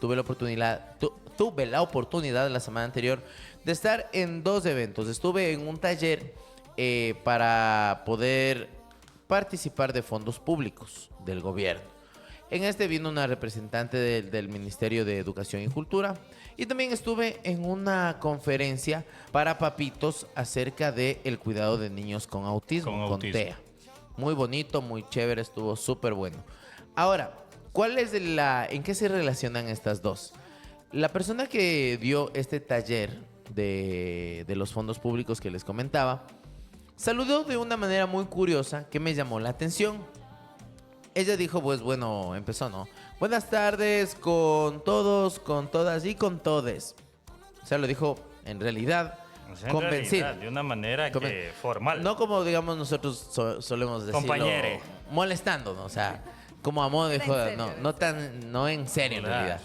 tuve la oportunidad la semana anterior de estar en dos eventos. Estuve en un taller para poder participar de fondos públicos del gobierno. En este vino una representante del Ministerio de Educación y Cultura, y también estuve en una conferencia para papitos acerca del cuidado de niños con autismo, con TEA. Muy bonito, muy chévere, estuvo súper bueno. Ahora, ¿en qué se relacionan estas dos? La persona que dio este taller de los fondos públicos que les comentaba, saludó de una manera muy curiosa que me llamó la atención. Ella dijo, pues bueno, empezó, ¿no? Buenas tardes con todos, con todas y con todes. O sea, lo dijo en realidad, o sea, convencida. De una manera formal. No como, digamos, nosotros solemos decirlo. Compañere. Molestándonos, o sea, como a modo de joda. No en serio, en realidad.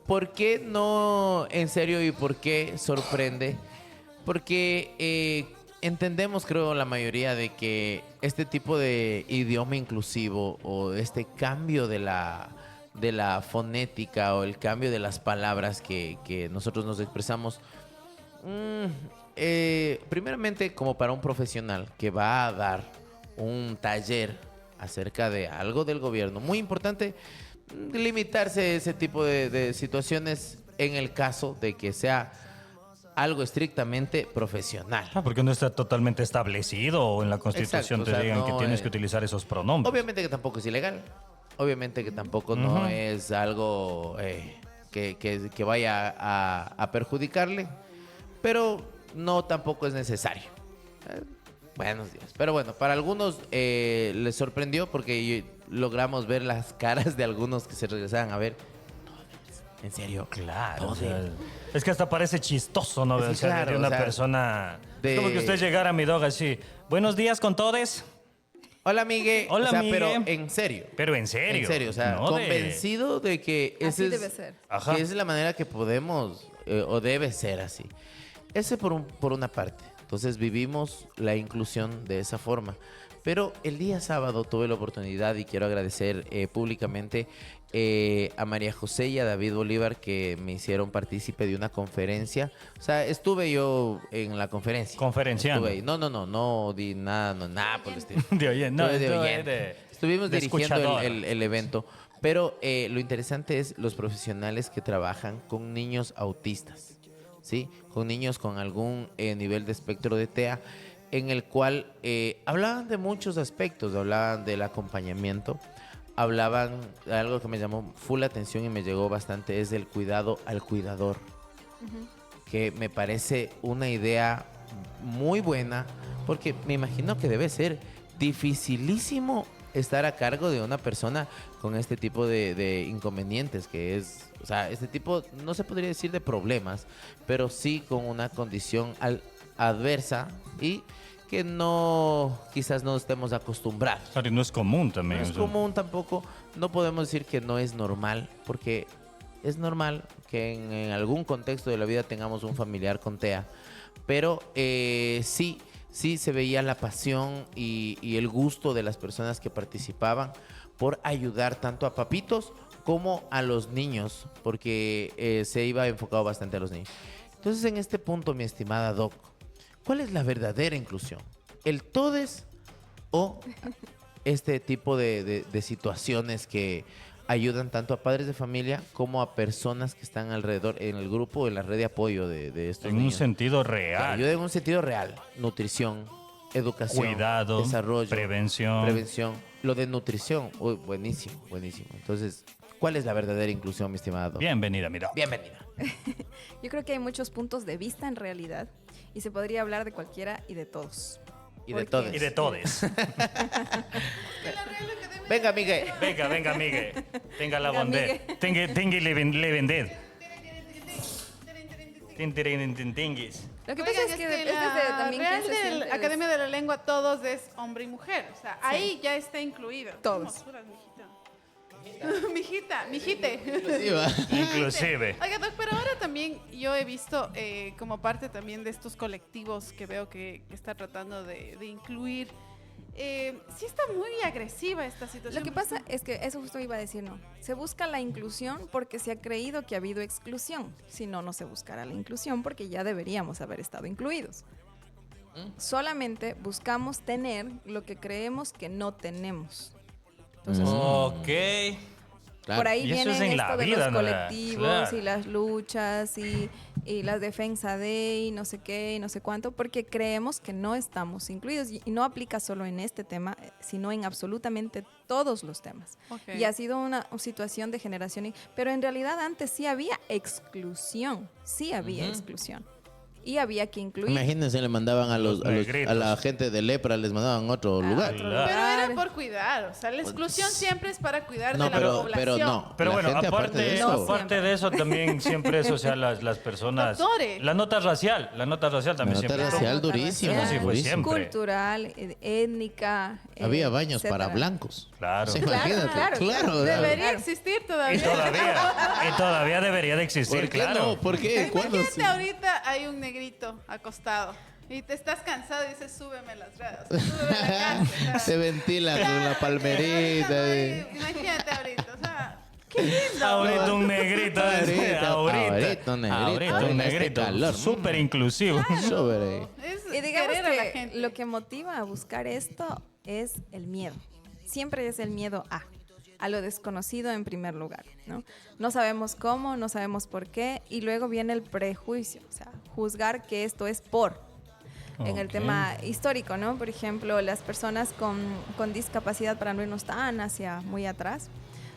¿Por qué no en serio y por qué sorprende? Porque entendemos, creo, la mayoría de que este tipo de idioma inclusivo o este cambio de la fonética o el cambio de las palabras que nosotros nos expresamos, primeramente como para un profesional que va a dar un taller acerca de algo del gobierno, muy importante limitarse a ese tipo de situaciones en el caso de que sea algo estrictamente profesional. Porque no está totalmente establecido o en la Constitución. Exacto, te o sea, digan no, que tienes que utilizar esos pronombres. Obviamente que tampoco es ilegal. Obviamente que tampoco no es algo que vaya a perjudicarle. Pero no tampoco es necesario. Buenos días. Pero bueno, para algunos les sorprendió porque logramos ver las caras de algunos que se regresaban a ver. ¿En serio? Claro. O sea, es que hasta parece chistoso, ¿no? Sí, o sea, claro, de una o sea, persona... Es como que usted llegara a mi dog así. Buenos días con todes. Hola, Miguel. Hola, o sea, Miguel. pero en serio. Pero en serio. En serio, o sea, no convencido de que así debe ser. Que es la manera que podemos o debe ser así. Ese por una parte. Entonces vivimos la inclusión de esa forma. Pero el día sábado tuve la oportunidad y quiero agradecer públicamente a María José y a David Bolívar que me hicieron partícipe de una conferencia. O sea, estuve yo en la conferencia. Conferenciando. Estuve ahí. No di nada por el estilo. De oyente. No, Estuve de estuve oyente. Estuvimos de dirigiendo escuchador. el evento. Pero lo interesante es los profesionales que trabajan con niños autistas, ¿sí? Con niños con algún nivel de espectro de TEA, en el cual hablaban de muchos aspectos, hablaban del acompañamiento, hablaban de algo que me llamó full atención y me llegó bastante, es del cuidado al cuidador, que me parece una idea muy buena, porque me imagino que debe ser dificilísimo estar a cargo de una persona con este tipo de inconvenientes, que es, o sea, este tipo, no se podría decir de problemas, pero sí con una condición adversa y que quizás no estemos acostumbrados. Claro, y no es común también. No es común tampoco, no podemos decir que no es normal, porque es normal que en algún contexto de la vida tengamos un familiar con TEA, pero sí se veía la pasión y el gusto de las personas que participaban por ayudar tanto a papitos como a los niños, porque se iba enfocado bastante a los niños. Entonces, en este punto, mi estimada Doc, ¿cuál es la verdadera inclusión? ¿El todes o este tipo de situaciones que ayudan tanto a padres de familia como a personas que están alrededor en el grupo o en la red de apoyo de estos niños? En un sentido Que real. ayuda en un sentido real. Nutrición, educación, Cuidado, desarrollo, prevención. Lo de nutrición, uy, buenísimo. Entonces, ¿cuál es la verdadera inclusión, mi estimado? Bienvenida, mira. Bienvenida. Yo creo que hay muchos puntos de vista en realidad y se podría hablar de cualquiera y de todos. Y de Porque- todos. Y de todes. Venga, Miguel. Venga, Miguel. Tenga la Venga, bondad. Miguel. Tenga le vended. Tinguis. Lo que pasa Oigan, es que la depende de también Real quién se del siente. Academia de la Lengua todos es hombre y mujer. O sea, ahí ya está incluido. Todos. Somos puras, mijita. Mijite. Inclusive. Oiga, Doc, pero ahora también yo he visto como parte también de estos colectivos que veo que está tratando de incluir sí está muy agresiva esta situación. Lo que pasa es que eso justo iba a decir, no. Se busca la inclusión porque se ha creído que ha habido exclusión. Si no, no se buscará la inclusión porque ya deberíamos haber estado incluidos. Solamente buscamos tener lo que creemos que no tenemos. Entonces, Ok. Claro. por ahí Y eso viene es en la esto de vida, los ¿no? colectivos Claro. y las luchas y la defensa de y no sé qué y no sé cuánto, porque creemos que no estamos incluidos y no aplica solo en este tema, sino en absolutamente todos los temas. Ok. Y ha sido una situación de generación, pero en realidad antes sí había exclusión, sí había exclusión y había que incluir. Imagínense, le mandaban a negritos. la gente de lepra, les mandaban a otro lugar. otro Claro. Pero era lugar. por cuidar, o sea, la exclusión siempre es para cuidar No, de la población. pero no. Pero La bueno, gente, aparte, de No, eso, aparte de eso también siempre eso, o sea, las personas... Doctores. La nota racial también la nota siempre. racial Nota durísima. racial, Sí, fue durísima. siempre. Cultural, étnica. Había baños etcétera. para blancos. Claro. Sí, Claro, imagínate. claro, claro. Debería Claro. existir Y todavía. todavía debería de existir, ¿Por qué claro. no? ¿Por qué? ¿Cuándo? Imagínate ahorita hay un negrito acostado y te estás cansado y dices, súbeme las gradas, súbeme la casa. Se ventila con la Ahorita palmerita. no hay- imagínate ahorita, o sea, qué lindo. Ahorita un negrito. Ahorita un negrito. Ahorita un En este negrito. calor. Súper inclusivo. Sobre. Es Y digamos querer a la que gente. lo que motiva a buscar esto es el miedo. Siempre es el miedo a lo desconocido en primer lugar, ¿no? No sabemos cómo, no sabemos por qué, y luego viene el prejuicio, o sea, juzgar que esto es por. En el Ok. tema histórico, ¿no? Por ejemplo, las personas con discapacidad, para no irnos tan hacia muy atrás,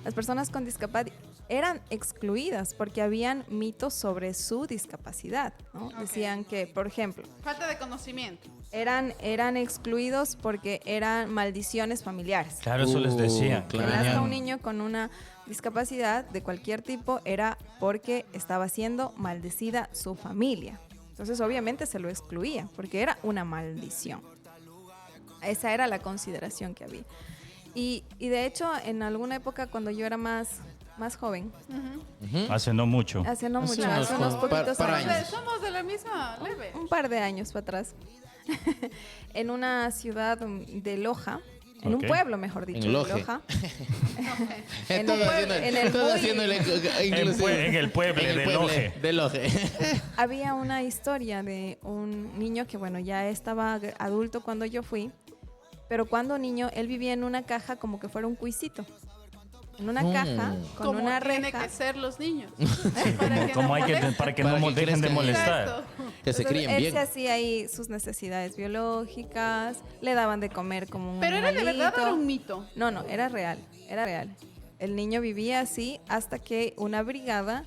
las personas con discapacidad eran excluidas porque habían mitos sobre su discapacidad, ¿no? Ok. Decían que, por ejemplo, Falta de conocimiento. eran excluidos porque eran maldiciones familiares. Claro, eso les decía. Que claro. nazca un niño con una discapacidad de cualquier tipo era porque estaba siendo maldecida su familia. Entonces, obviamente, se lo excluía porque era una maldición. Esa era la consideración que había. Y de hecho, en alguna época, cuando yo era más joven, Hace no mucho. hace no Hace mucho, unos hace unos poquitos par O años. sea, somos de la misma leve. Un par de años para atrás, en una ciudad de Loja, en Ok. un pueblo, mejor dicho, En de Loje. Loja. En Todo el- haciendo- en el todo muy- haciendo el inclusive. En el pueblo En el de pueblo Loje. de Loje. Había una historia de un niño que, bueno, ya estaba adulto cuando yo fui, pero cuando niño, él vivía en una caja como que fuera un cuisito. En una caja con Como una tiene reja. que ser los niños. Como hay que, para que no Para que dejen de crezcan. molestar. Exacto. Que se Entonces, críen él bien. se hacía ahí sus necesidades biológicas, le daban de comer como un Pero era de verdad o animalito. era un mito. No, era real, era real. El niño vivía así hasta que una brigada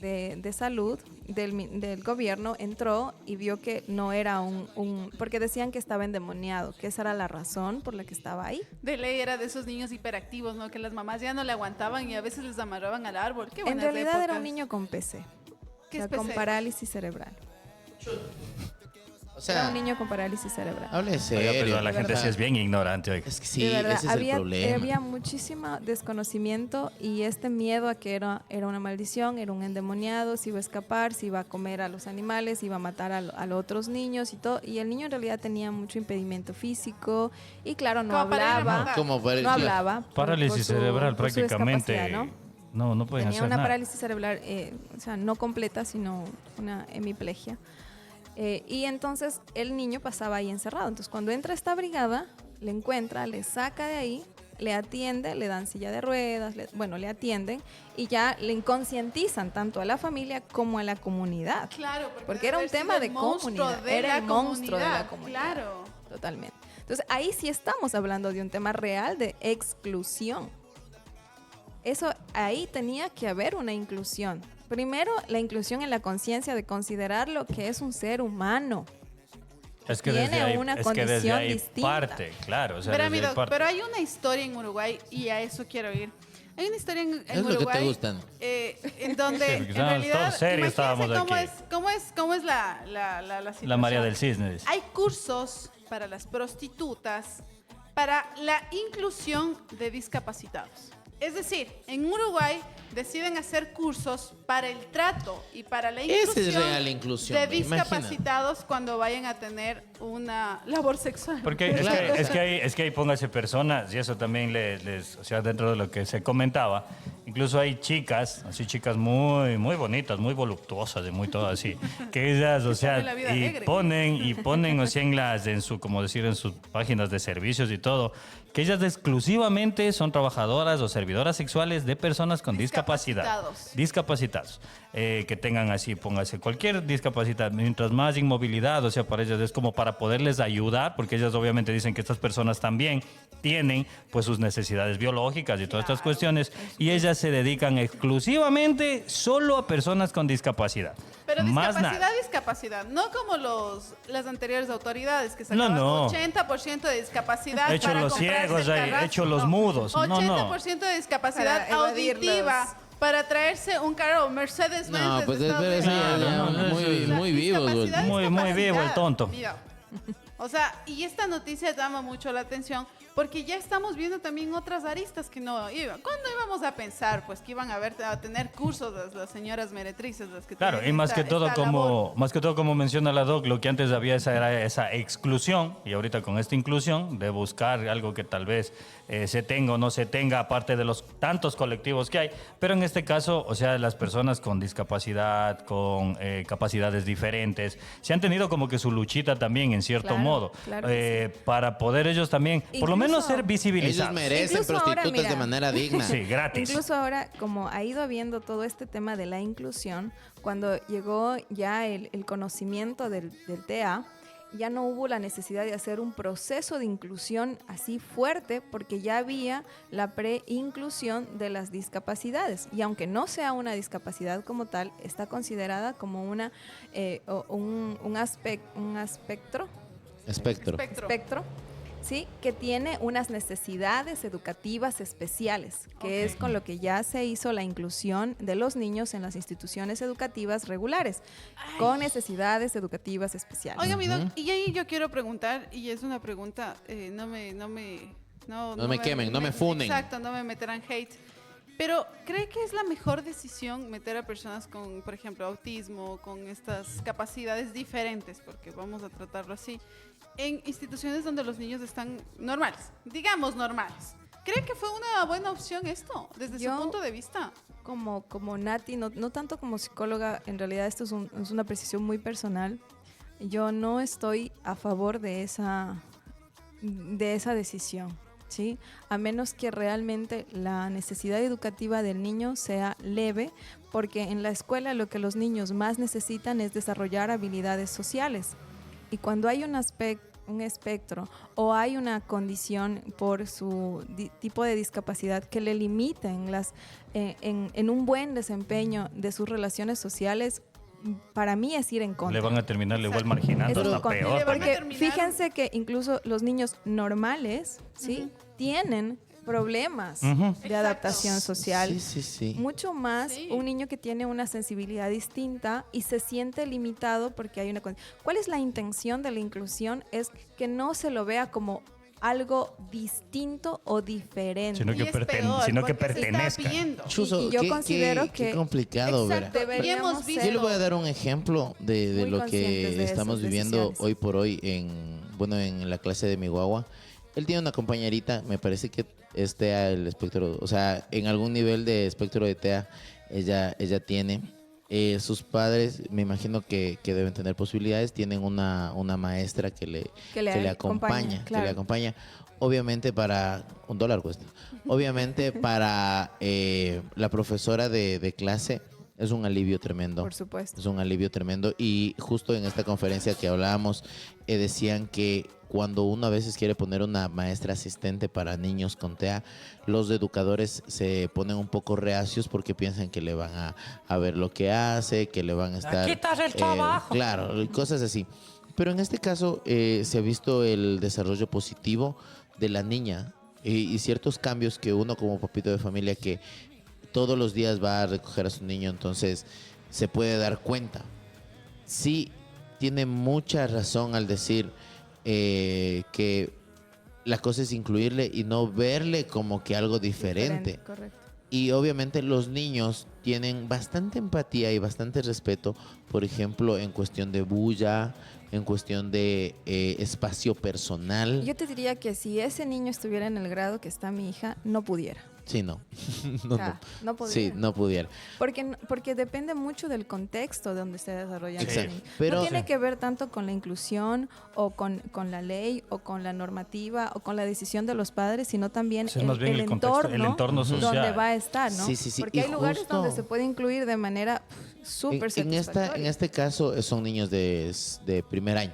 de salud del gobierno entró y vio que no era porque decían que estaba endemoniado, que esa era la razón por la que estaba ahí. De ley era de esos niños hiperactivos, ¿no? Que las mamás ya no le aguantaban y a veces les amarraban al árbol. Qué En buenas realidad era épocas. un niño con PC, ¿Qué o sea, con PC? parálisis cerebral. O Era sea, un niño con parálisis cerebral. hable Oiga, serio. pero la de gente verdad. sí es bien ignorante. Oiga. Es que sí, De verdad, ese es el problema. había muchísimo desconocimiento y este miedo a que era una maldición, era un endemoniado, se iba a escapar, se iba a comer a los animales, iba a matar a los otros niños y todo. Y el niño en realidad tenía mucho impedimento físico y claro, no Como para ir a hablaba. matar. Como para- No hablaba. por Parálisis su- cerebral por su prácticamente. discapacidad, ¿no? No pueden Tenía hacer una nada. parálisis cerebral, o sea, no completa, sino una hemiplegia. Y entonces el niño pasaba ahí encerrado. Entonces cuando entra esta brigada, le encuentra, le saca de ahí, le atiende, le dan silla de ruedas, le atienden y ya le inconscientizan tanto a la familia como a la comunidad. Claro, Porque era un debe haber tema sido de el monstruo comunidad, de era la el monstruo de la comunidad, comunidad. Claro. Totalmente. Entonces ahí sí estamos hablando de un tema real de exclusión. Eso ahí tenía que haber una inclusión. Primero, la inclusión en la conciencia de considerar lo que es un ser humano. Es que tiene desde ahí, una es que desde condición ahí distinta. parte, claro. O sea, Verá, desde mi ahí doc, parte. pero hay una historia en Uruguay y a eso quiero ir. Hay una historia en Es lo que te Uruguay gustan. En donde Sí, en porque estábamos realidad todos serios, estábamos imagínense aquí. cómo es la situación. La María del Cisne. dice. Hay cursos para las prostitutas para la inclusión de discapacitados. Es decir, en Uruguay deciden hacer cursos para el trato y para la Esa es inclusión, real inclusión, de imagina. discapacitados cuando vayan a tener una labor sexual. Porque Claro. es que ahí póngase personas, y eso también o sea, dentro de lo que se comentaba, incluso hay chicas, así chicas muy, muy bonitas, muy voluptuosas y muy todo así, que ellas, o sea, saben la vida alegre. ponen, o sea, en su, como decir, en sus páginas de servicios y todo, que ellas exclusivamente son trabajadoras o servidoras sexuales de personas con discapacidad. Discapacitados. Que tengan así, póngase cualquier discapacidad, mientras más inmovilidad, o sea, para ellas es como para poderles ayudar, porque ellas obviamente dicen que estas personas también tienen pues sus necesidades biológicas y todas estas cuestiones, y ellas se dedican exclusivamente solo a personas con discapacidad. Pero Más discapacidad, nada. discapacidad, no como las anteriores autoridades que No, sacaban no. 80% de discapacidad Hecho para los comprarse ciegos el ahí, carrazo. hecho los mudos. No, no. 80% de discapacidad Para evadir auditiva los- para traerse un carro Mercedes-Benz No, desde pues Estados eso ya, Unidos. ya no, muy, sí. muy vivo. Discapacidad, Muy, muy vivo el discapacidad. tonto. Mira, o sea, y esta noticia llama mucho la atención porque ya estamos viendo también otras aristas que no iban. ¿Cuándo íbamos a pensar pues que iban a tener cursos las señoras meretrices, las que Claro, tienen y más esta- que todo esta labor? como menciona la doc, lo que antes había era esa exclusión, y ahorita con esta inclusión de buscar algo que tal vez se tenga o no se tenga, aparte de los tantos colectivos que hay, pero en este caso, o sea, las personas con discapacidad, con capacidades diferentes, se han tenido como que su luchita también en cierto Claro, modo, claro que para poder ellos también, por lo menos ser Incluso- visibilizados. Ellos merecen Incluso ahora, prostitutas de mira. manera digna. Sí, gratis. Incluso ahora, como ha ido habiendo todo este tema de la inclusión, cuando llegó ya el conocimiento del TEA, ya no hubo la necesidad de hacer un proceso de inclusión así fuerte, porque ya había la pre-inclusión de las discapacidades. Y aunque no sea una discapacidad como tal, está considerada como un espectro Espectro. ¿sí? Que tiene unas necesidades educativas especiales, que es con lo que ya se hizo la inclusión de los niños en las instituciones educativas regulares, con necesidades educativas especiales. Oiga, mi doc, y ahí yo quiero preguntar, y es una pregunta, no me quemen, no me funen. Exacto, no me meterán hate. Pero, ¿cree que es la mejor decisión meter a personas con, por ejemplo, autismo, con estas capacidades diferentes, porque vamos a tratarlo así, en instituciones donde los niños están normales, digamos normales? ¿Cree que fue una buena opción esto, desde Yo- su punto de vista? Como Nati, no tanto como psicóloga, en realidad esto es una precisión muy personal. Yo no estoy a favor de esa decisión, ¿sí? A menos que realmente la necesidad educativa del niño sea leve, porque en la escuela lo que los niños más necesitan es desarrollar habilidades sociales. Y cuando hay un espectro o hay una condición por su tipo de discapacidad que le limiten en un buen desempeño de sus relaciones sociales, para mí es ir en contra. Le van a terminar igual Exacto. marginando, Es hasta en contra. peor. Le van a Porque terminar- fíjense que incluso los niños normales, ¿sí? Tienen problemas Ujú. de Exacto. adaptación social. Sí, sí, sí. Mucho más Sí. un niño que tiene una sensibilidad distinta y se siente limitado porque hay una... ¿Cuál es la intención de la inclusión? Es que no se lo vea como algo distinto o diferente. Sino Y que es perten- peor, sino que porque se está pertenezca. viendo. Chuzo, Y yo considero qué que- complicado, Exacto. ¿verdad? Y hemos Deberíamos visto- ser- Yo le voy a dar un ejemplo de Muy lo conscientes que de estamos esas viviendo decisiones. hoy por hoy en la clase de mi guagua. Él tiene una compañerita, me parece que es TEA el espectro, o sea, en algún nivel de espectro de TEA ella tiene. Sus padres, me imagino que deben tener posibilidades, tienen una maestra que le acompaña, claro. que le acompaña. Obviamente para $1 cuesta. Obviamente para la profesora de clase es un alivio tremendo. Por supuesto. Es un alivio tremendo. Y justo en esta conferencia que hablábamos, decían que cuando uno a veces quiere poner una maestra asistente para niños con TEA, los educadores se ponen un poco reacios porque piensan que le van a ver lo que hace, que le van a estar... quitas el trabajo. Claro, cosas así. Pero en este caso se ha visto el desarrollo positivo de la niña y ciertos cambios que uno como papito de familia que todos los días va a recoger a su niño, entonces se puede dar cuenta. Sí, tiene mucha razón al decir que la cosa es incluirle y no verle como que algo diferente. Correcto. Y obviamente los niños tienen bastante empatía y bastante respeto, por ejemplo, en cuestión de bulla, en cuestión de espacio personal. Yo te diría que si ese niño estuviera en el grado que está mi hija, no pudiera. Sí, no. O sea, no pudiera. Sí, no pudiera. Porque depende mucho del contexto donde esté desarrollando Exacto. el niño. Pero- no tiene que ver tanto con la inclusión o con la ley o con la normativa o con la decisión de los padres, sino también Sí, es más bien el contexto, el entorno social. donde va a estar, ¿no? Sí, sí, sí. Porque Y hay lugares justo- donde se puede incluir de manera súper satisfactoria. En este caso son niños de primer año.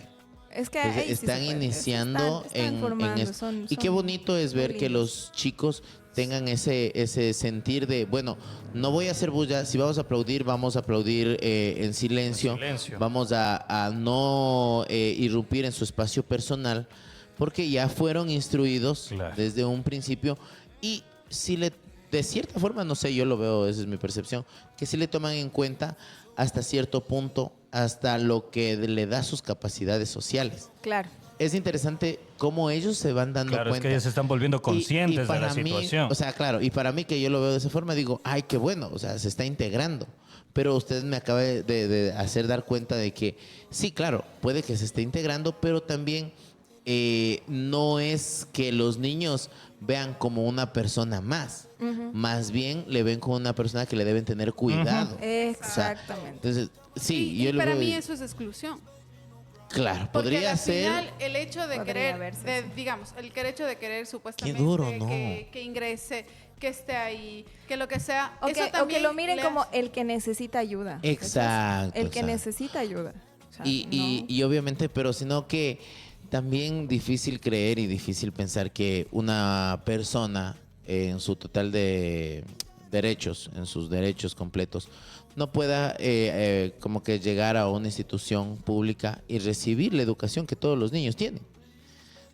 Es que Entonces, ahí sí se están puede. iniciando Están formando, esto. son- Y qué son bonito es muy ver que lindos. los chicos tengan ese sentir de, bueno, no voy a hacer bulla, si vamos a aplaudir en silencio, En silencio. vamos a no irrumpir en su espacio personal, porque ya fueron instruidos Claro. desde un principio y si de cierta forma, no sé, yo lo veo, esa es mi percepción, que si le toman en cuenta hasta cierto punto, hasta lo que le da sus capacidades sociales. Claro. Es interesante cómo ellos se van dando Claro, es cuenta. que ellos se están volviendo conscientes de la para mí, situación. o sea, claro, y para mí que yo lo veo de esa forma, digo, ay, qué bueno, o sea, se está integrando. Pero usted me acaba de hacer dar cuenta de que, sí, claro, puede que se esté integrando, pero también no es que los niños vean como una persona más. Más bien le ven como una persona que le deben tener cuidado. O sea, Exactamente. entonces, sí, Y yo lo para veo. mí eso es exclusión. Claro, Porque podría al ser. final el hecho de Podría querer, verse, sí. digamos, el hecho de querer supuestamente duro, ¿no? que ingrese, que esté ahí, que lo que sea, O eso que, también lo miren le como hace- el que necesita ayuda. Exacto, El que exacto. necesita ayuda. O sea, Y obviamente, pero sino que también difícil creer y difícil pensar que una persona en su total de derechos, en sus derechos completos, no pueda como que llegar a una institución pública y recibir la educación que todos los niños tienen.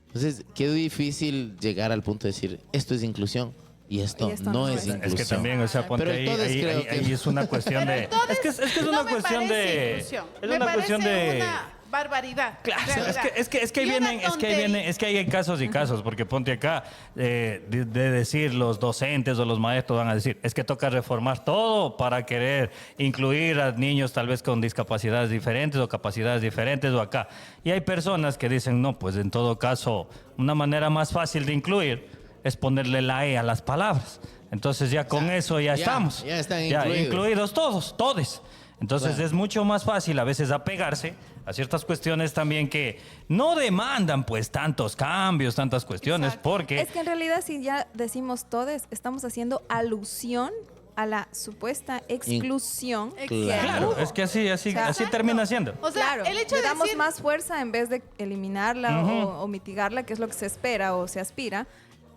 Entonces, qué difícil llegar al punto de decir, esto es inclusión y esto, no es inclusión. Es que también, o sea, ponte Pero ahí, entonces creo que- ahí es una cuestión de... Entonces, es que es una no me cuestión parece de... inclusión. Es Me una parece cuestión de... una barbaridad. Claro, en realidad. es que ahí Y una vienen, tontería. es que hay casos y casos, porque ponte acá, de decir los docentes o los maestros van a decir, es que toca reformar todo para querer incluir a niños tal vez con discapacidades diferentes o capacidades diferentes o acá. Y hay personas que dicen, no, pues en todo caso, una manera más fácil de incluir es ponerle la E a las palabras. Entonces ya con eso ya estamos. ya están Ya incluidos. incluidos todos. Entonces Claro. es mucho más fácil a veces apegarse a ciertas cuestiones también que no demandan pues tantos cambios, tantas cuestiones, Exacto. porque Es que en realidad si ya decimos todes, estamos haciendo alusión a la supuesta exclusión que claro, hubo. es que así Exacto. termina siendo. O sea, Claro, el hecho le de damos decir, más fuerza en vez de eliminarla o mitigarla, que es lo que se espera o se aspira,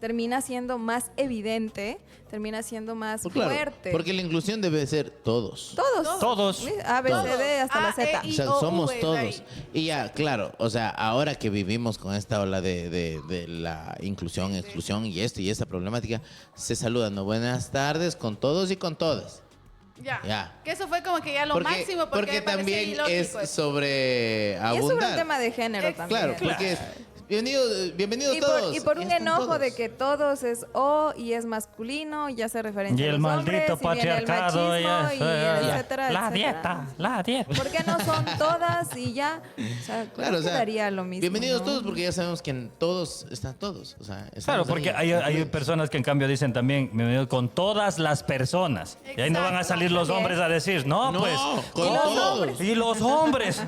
termina siendo más evidente, termina siendo más Pues claro, fuerte. porque la inclusión debe ser todos. Todos. A, B, C, D, hasta la A, Z. E, O sea, I, O, somos U, de todos. ahí. Y ya, claro, o sea, ahora que vivimos con esta ola de la inclusión, exclusión y esto y esta problemática, se saludan, ¿no? Buenas tardes con todos y con todas. Ya. Ya. Que eso fue como que ya lo máximo porque me parece también ilógico es eso. sobre Y es sobre un abundar. tema de género también. Claro, porque es bienvenidos Y todos. por un están enojo todos. de que todos es O y es masculino y hace referencia Y a el los maldito hombres, y viene el patriarcado, machismo, y etcétera, la etcétera. dieta. ¿Por qué no son todas y ya? O sea, Claro, o sea, quedaría lo mismo. bienvenidos ¿no? todos porque ya sabemos que en todos están todos. O sea, Claro, estamos porque ahí, hay incluidos. personas que en cambio dicen también, bienvenido con todas las personas. Y ahí no van a Exacto. salir los hombres a decir, no, No, pues. con ¿cómo? todos. Y los hombres.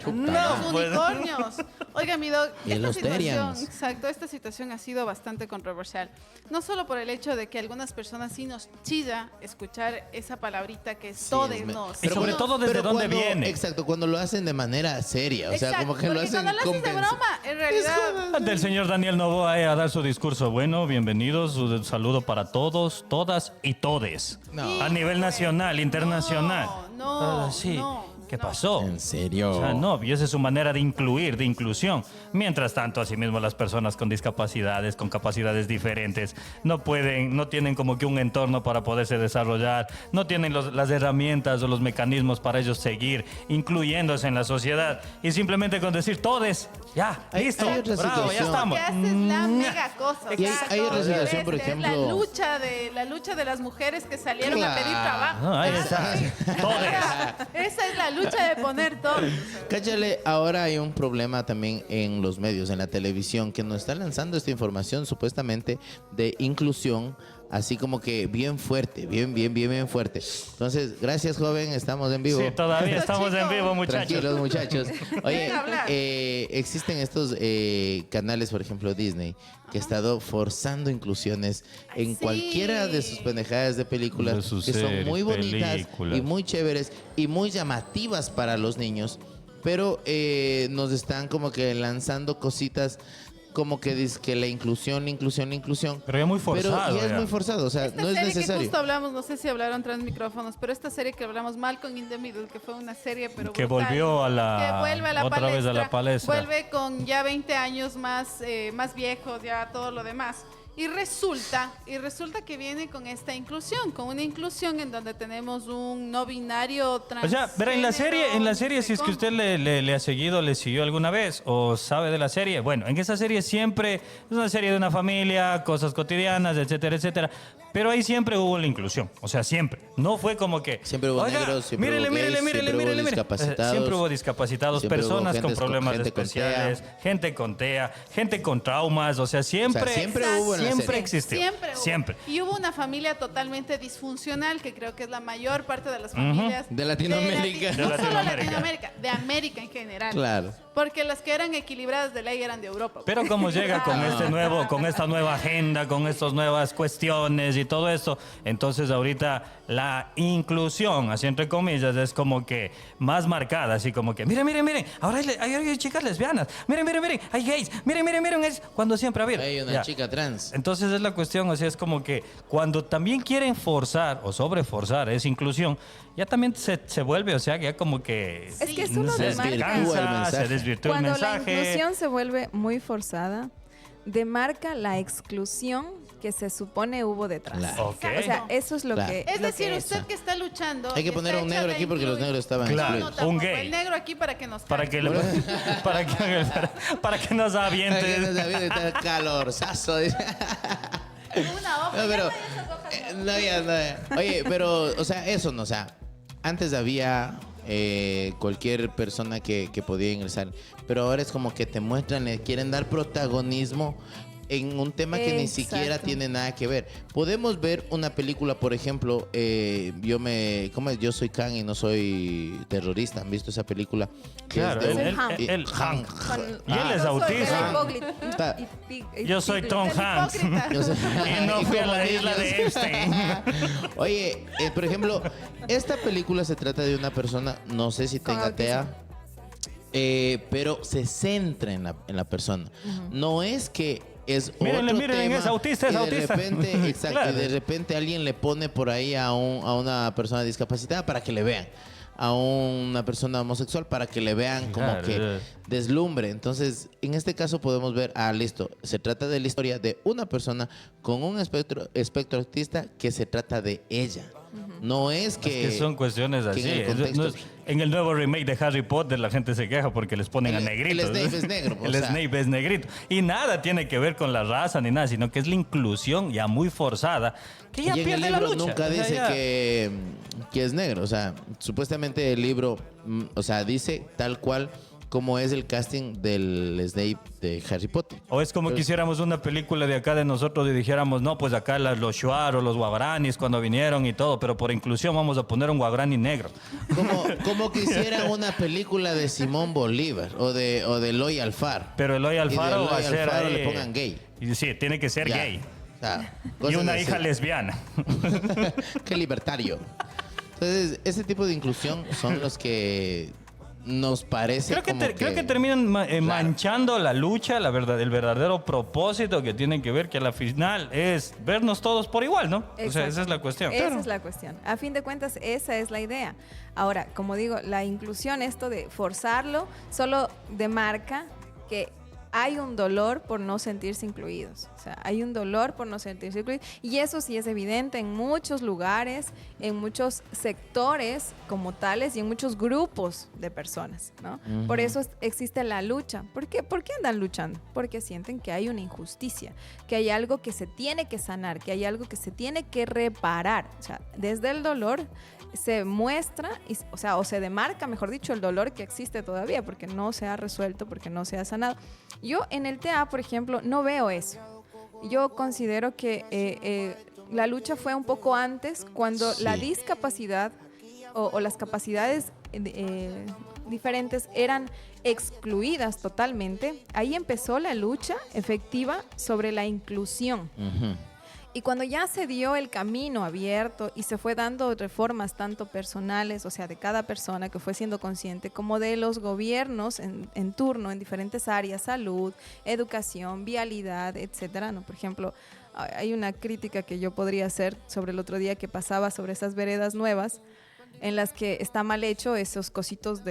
Los pues. unicornios. Oiga, mi doc, Y esta los situación, Terians. exacto, esta situación ha sido bastante controversial. No solo por el hecho de que algunas personas sí nos chilla escuchar esa palabrita que es Sí, todes, es no. Pero sobre no. todo desde Pero dónde cuando- viene. Exacto, cuando lo hacen de manera seria. O sea, Exacto, como que lo porque hacen cuando lo haces de compensa- broma, en realidad... Del señor Daniel Novoa a dar su discurso. Bueno, bienvenidos, un saludo para todos, todas y todes. No. A nivel nacional, internacional. No, Sí. no. ¿Qué pasó? ¿En serio? O sea, no, y esa es su manera de incluir, de inclusión. Mientras tanto, asimismo, las personas con discapacidades, con capacidades diferentes, no tienen como que un entorno para poderse desarrollar, no tienen las herramientas o los mecanismos para ellos seguir incluyéndose en la sociedad. Y simplemente con decir, todes, ya, listo, hay otra bravo, ya situación. estamos. Que haces la mega cosa. Y hay otra situación, por ejemplo- La lucha de las mujeres que salieron a pedir trabajo. No, ahí está, todes. Esa es la lucha de poner todo. Cáchale, ahora hay un problema también en los medios, en la televisión, que nos están lanzando esta información supuestamente de inclusión, así como que bien fuerte, bien fuerte. Entonces, gracias, joven, estamos en vivo. Sí, todavía estamos en vivo, muchachos. Tranquilos, muchachos. Oye, Ven a hablar. existen estos canales, por ejemplo, Disney, que ha estado forzando inclusiones en sí. cualquiera de sus pendejadas de películas, De sus que son series, muy bonitas películas. y muy chéveres y muy llamativas para los niños, pero nos están como que lanzando cositas como que dice que la inclusión. Pero ya muy forzado, Pero ya es ya. muy forzado, o sea, Esta no es serie que necesario. justo hablamos, no sé si hablaron tras micrófonos, pero esta serie que hablamos, Malcolm in the Middle, que fue una serie pero Que brutal, volvió a la- que vuelve a la otra vez a la palestra. vuelve con ya 20 años más viejos, ya todo lo demás. Y resulta que viene con esta inclusión, con una inclusión en donde tenemos un no binario trans. O sea, verá, en la serie, si es que usted le ha seguido, le siguió alguna vez o sabe de la serie, bueno, en esa serie siempre es una serie de una familia, cosas cotidianas, etcétera, etcétera. Pero ahí siempre hubo la inclusión, o sea, siempre. No fue como que... Siempre hubo "Oiga, negros, siempre hubo mírele, gays, siempre hubo discapacitados. Siempre hubo discapacitados, Siempre hubo personas con gente con- problemas gente con especiales, gente con TEA, gente con traumas, o sea, siempre... O sea, siempre hubo en la siempre serie. existió. Siempre hubo. Siempre. Y hubo una familia totalmente disfuncional, que creo que es la mayor parte de las familias De Latinoamérica. no De solo Latinoamérica. Latinoamérica, de América en general. Claro. Porque las que eran equilibradas de ley eran de Europa. Pero como llega con con esta nueva agenda, con estas nuevas cuestiones y todo esto, entonces ahorita la inclusión, así entre comillas, es como que más marcada, así como que, miren, ahora hay chicas lesbianas, miren, hay gays, miren, es cuando siempre ha habido. Hay una Ya. chica trans. Entonces es la cuestión, o sea, es como que cuando también quieren forzar o sobreforzar esa inclusión, ya también se vuelve, o sea, ya como que... Es que eso no se demarca. desvirtúa el mensaje. se desvirtúa el Cuando la mensaje. inclusión se vuelve muy forzada, demarca la exclusión que se supone hubo detrás. Claro. Ok. O sea, eso es lo Claro. que Es lo decir, que usted que está luchando. Hay que y poner está un hecha negro de aquí porque los incluir- negros estaban Claro. excluidos. tampoco, Un gay. El negro aquí para que nos Para calme. que, para que nos aviente. Está calorzazo. Una hoja. No, pero, ya no hay esas hojas, no. no, ya. Oye, pero, o sea, eso no, o sea, antes había cualquier persona que podía ingresar, pero ahora es como que te muestran, le quieren dar protagonismo en un tema que ni siquiera Exacto. tiene nada que ver. Podemos ver una película, por ejemplo, yo soy Khan y no soy terrorista. ¿Han visto esa película? Que Claro, es de el Hank. el Hank. Con- Y él es Yo soy autista. Bella Yo soy Tom Es Hanks. hipócrita. Yo sé- Y no fui a como la isla niños. de Epstein. Oye, por ejemplo, esta película se trata de una persona, no sé si Con tenga autismo. TEA, pero se centra en la persona. No es que es Mírenle, otro miren, tema es autista, es y de autista. repente, exacto, Claro. y de repente alguien le pone por ahí a una persona discapacitada para que le vean. A una persona homosexual para que le vean como Claro, que ya. deslumbre. Entonces, en este caso podemos ver, listo, se trata de la historia de una persona con un espectro autista que se trata de ella. No es que... Es que son cuestiones que así. en el No contexto- es- en el nuevo remake de Harry Potter la gente se queja porque les ponen El- a negritos. el Snape es negro, o El sea. Snape es negrito. Y nada tiene que ver con la raza ni nada, sino que es la inclusión ya muy forzada que ya y en el pierde la libro lucha. nunca O sea, dice ya- que es negro. O sea, supuestamente el libro, o sea, dice tal cual como es el casting del Snape de Harry Potter. O es como que hiciéramos una película de acá de nosotros y dijéramos, no, pues acá los Shuar o los Guaranis cuando vinieron y todo, pero por inclusión vamos a poner un Guarani negro. Como que hicieran una película de Simón Bolívar o de Eloy Alfar. Pero Eloy Alfaro y de va a Eloy ser Alfaro ahí- le pongan gay. Y sí, tiene que ser Ya. gay. O sea, Y cosas una así. hija lesbiana. Qué libertario. Entonces, ese tipo de inclusión son los que nos parece Creo que terminan manchando la lucha, el verdadero propósito que tienen que ver, que a la final es vernos todos por igual, ¿no? O sea, esa es la cuestión. Esa es la cuestión. A fin de cuentas, esa es la idea. Ahora, como digo, la inclusión, esto de forzarlo, solo demarca que hay un dolor por no sentirse incluidos. O sea, hay un dolor por no sentirse incluidos. Y eso sí es evidente en muchos lugares, en muchos sectores como tales y en muchos grupos de personas, ¿no? Por eso existe la lucha. ¿Por qué? ¿Por qué andan luchando? Porque sienten que hay una injusticia, que hay algo que se tiene que sanar, que hay algo que se tiene que reparar. O sea, desde el dolor se muestra, o se demarca, mejor dicho, el dolor que existe todavía, porque no se ha resuelto, porque no se ha sanado. Yo en el TA, por ejemplo, no veo eso. Yo considero que la lucha fue un poco antes, cuando la discapacidad o las capacidades diferentes eran excluidas totalmente. Ahí empezó la lucha efectiva sobre la inclusión. Y cuando ya se dio el camino abierto y se fue dando reformas tanto personales, o sea, de cada persona que fue siendo consciente, como de los gobiernos en turno en diferentes áreas, salud, educación, vialidad, etcétera, ¿no? Por ejemplo, hay una crítica que yo podría hacer sobre el otro día que pasaba sobre esas veredas nuevas, en las que está mal hecho esos cositos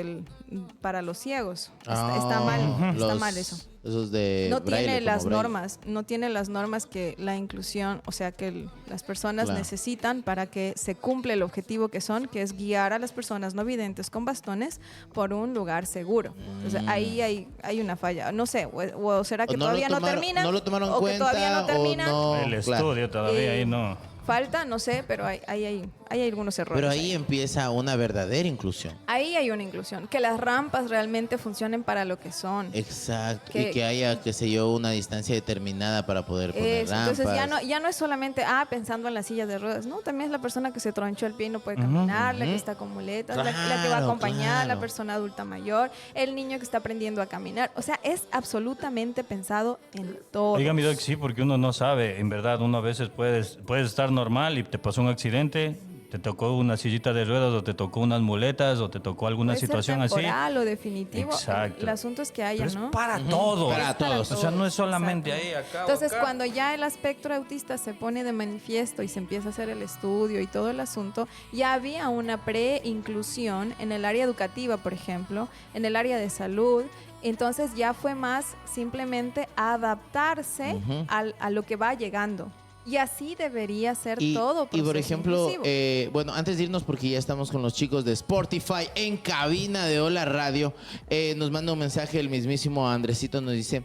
para los ciegos. Está mal eso. Esos de no braille, tiene las braille. normas, no tiene las normas que la inclusión, o sea, que las personas necesitan para que se cumpla el objetivo que es guiar a las personas no videntes con bastones por un lugar seguro. Entonces, ahí hay una falla. No sé, o será que todavía no termina, no lo tomaron en o cuenta, que todavía no termina. El estudio todavía ahí no. Falta, no sé, pero hay algunos errores. Pero ahí empieza una verdadera inclusión. Ahí hay una inclusión. Que las rampas realmente funcionen para lo que son. Exacto. Y que haya, qué sé yo, una distancia determinada para poder poner rampas. Entonces ya no es solamente pensando en las sillas de ruedas, ¿no? También es la persona que se tronchó el pie y no puede caminar, la que está con muletas, la que va acompañada, la persona adulta mayor, el niño que está aprendiendo a caminar. O sea, es absolutamente pensado en todo. Oiga, mi doc, sí, porque uno no sabe. En verdad, uno a veces puedes estar normal y te pasó un accidente, te tocó una sillita de ruedas o te tocó unas muletas o te tocó alguna situación así. Temporal o definitivo. Exacto. El asunto es que haya, Pero ¿no? es para todos. Para todos. O sea, no es solamente ahí, acá. Entonces, acá. cuando ya el espectro autista se pone de manifiesto y se empieza a hacer el estudio y todo el asunto, ya había una pre-inclusión en el área educativa, por ejemplo, en el área de salud. Entonces ya fue más simplemente adaptarse a lo que va llegando. Y así debería ser todo. Y por ejemplo, inclusivo. bueno, antes de irnos, porque ya estamos con los chicos de Spotify en cabina de Hola Radio, nos manda un mensaje el mismísimo Andresito, nos dice,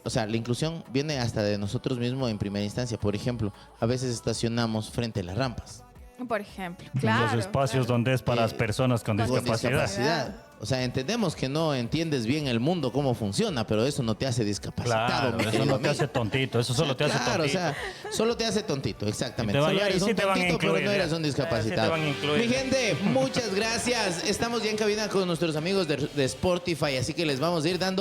o sea, la inclusión viene hasta de nosotros mismos en primera instancia. Por ejemplo, a veces estacionamos frente a las rampas. Por ejemplo, En claro. los espacios donde es para las personas con discapacidad. O sea, entendemos que no entiendes bien el mundo, cómo funciona, pero eso no te hace discapacitado. Claro, eso no te hace tontito, eso solo te hace tontito. O sea, solo te hace tontito, exactamente. Y te Solo eres sí un te van a tontito, pero incluir, no eres ya. un Sí discapacitado. te van a incluir. Mi gente, muchas gracias. Estamos ya en cabina con nuestros amigos de Spotify, así que les vamos a ir dando